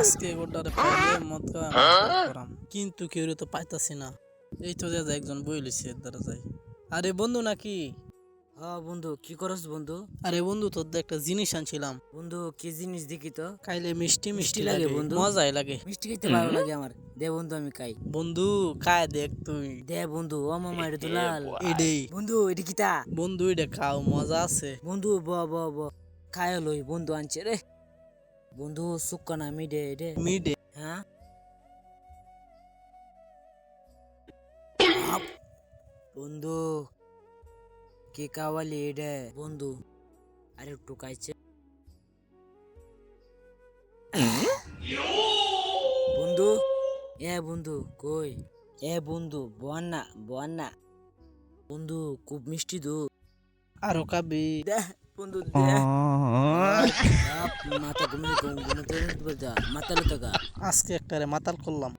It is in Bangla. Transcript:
আজকে গোটারে পাইলে মদ খাওয়া করাম, কিন্তু কেউ তো পাইতাছি না। এই তো যা একজন বই লইছে দ্বারা যাই। আরে বন্ধু নাকি? হ্যাঁ বন্ধু, কি করস বন্ধু? আরে বন্ধু তোর দিয়ে একটা জিনিস আনছিলাম, বন্ধু কি জিনিস দেখি তো। খাইলে মিষ্টি মিষ্টি মিষ্টি লাগে লাগে, বন্ধু? মজাই লাগে। মিষ্টি খেতে ভালো লাগে আমার। দে বন্ধু আমি খাই। বন্ধু খায় দেখ তুই। দে বন্ধু, ও মামা এটা তো লাল। এডেই বন্ধু এটা কিতা? বন্ধু, এটা খাও, মজা আছে। বন্ধু ব ব ব খায় লই, বন্ধু আনছে রে। বন্ধু সুক্কা না মিডে এডে? মিডে। হ্যাঁ আপ, বন্ধু কে কাওয়ালি এডে বন্ধু? আরে একটু খাইছে বন্ধু। এ বন্ধু কই? এ বন্ধু বন্না বন্না। বন্ধু খুব মিষ্টি দুধ। আরো খাবি? দেখ বন্ধু দে। মাথা ঘুমিয়ে ঘুমাতে মাথা লুতা। আজকে একটারে মাতাল করলাম।